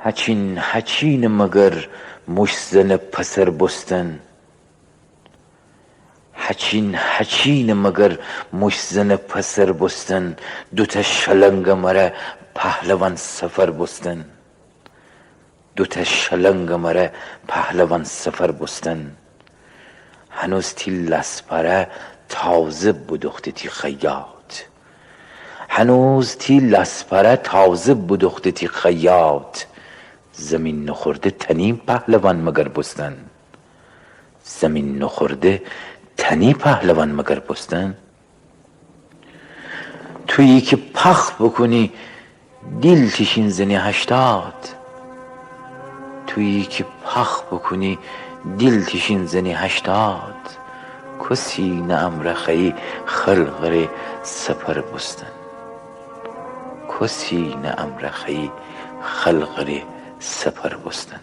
هچین هچین مگر مشزن پسر بستن، هچین هچین مگر مشزن پسر بستن، دوتا شلنگ مره پهلوان سفر بستن، دوتا شلنگ مره پهلوان سفر بستن. هنوز تی لسپره تازه بدوخته تی خیاط، هنوز تی لسپره تازه بدوخته تی خیاط. زمین نخورده تنی پهلوان مگر بستن، زمین نخورده تنی پهلوان مگر بستن. تویی که پخ بکنی دیل تشین زنی 80، تویی که پخ بکنی دیل تشین زنی 80، کسی نامرخی خلقر سپر بستن، کسی نامرخی خلقر سپر بستن.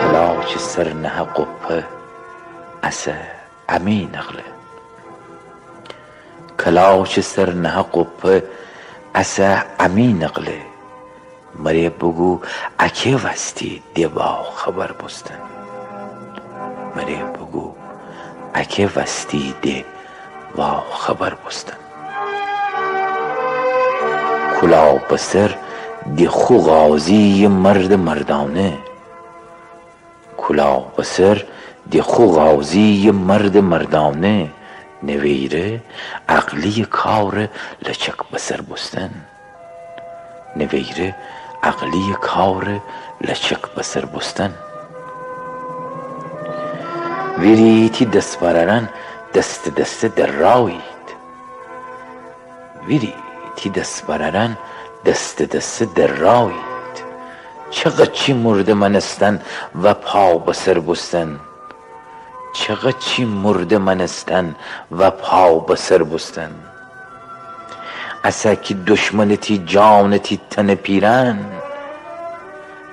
کلاچ سر نه قپه اسه امی نقله، کلاچ سر نه قپه اسه امی نقله. مری بگو اکه وستی دیبا خبر بستن، مری بگو اکه وستی دیبا خبر بستن. کلا بسر دی خو غازی مرد مردانه، کلا بسر دی خو غازی مرد مردانه. نویره عقلی کار لچک بسر بستن، نویره عقلی کار لچک بسر بستن. ویریتی دست برارن دست دست در راوید، ویریتی دست برارن دست دست در راوید. چقدر چی مرد منستن و پا بسر بستن، چقدر چی مرد منستن و پا بسر بستن. اسا کی دشمنتی جانتی تن پیرن،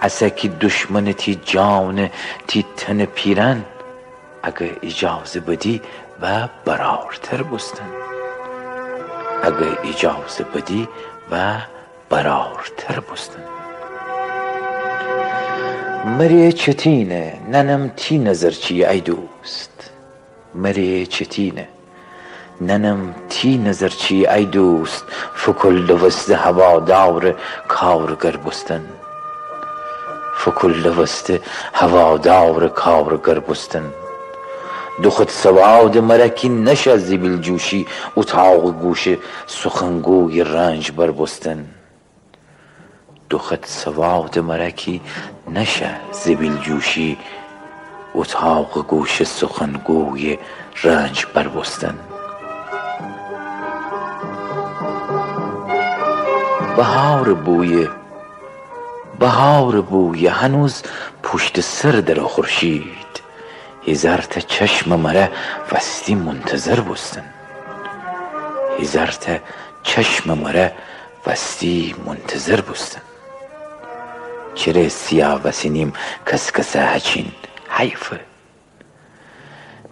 اسا کی دشمنتی جانتی تن پیرن. اگه اجازه بدی و برارتر بستن، اگه اجازه بدی و برارتر بستن. مری چتینه ننم تی نظرچی ای دوست، مری چتینه ننم تی نظرچی ای دوست. فکل دوست هوادار کارگر بستن، فکل دوست هوادار کارگر بستن. دخت سواد مرکی نشه زیبیل جوشی اتاق گوش سخنگوی رنج بر بستن، دخت سواد مرکی نشه زیبیل جوشی اتاق گوش سخنگوی رنج بر بستن. بهار بوی هنوز پشت سر در خورشید. هزار تا چشم مره وستی منتظر بستن، هزار تا چشم مره وستی منتظر بستن. چره سیاه وسینیم کس کس هچین حیفه،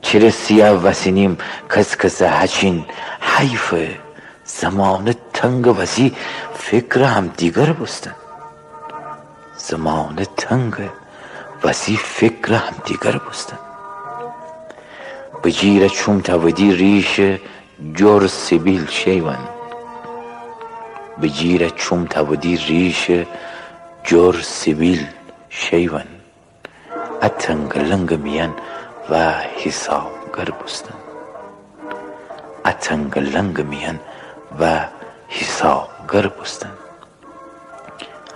چره سیاه وسینیم کس کس هچین حیفه. زمان تنگ وسی فکر هم دیگر بستن، زمان تنگ وسی فکر هم دیگر بستن. بجیره چوم تودی ریش جور سبیل شیون، بجیره چوم تودی ریش جور سبیل شیون. اتنگ لنگ میان و حساب گر بستن، اتنگ لنگ میان و حساب گر بستن.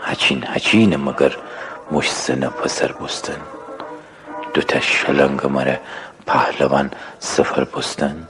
هچین هچین مگر مشزن پسر بستن، دوتا شلنگ مره پهلوان سفر بستن.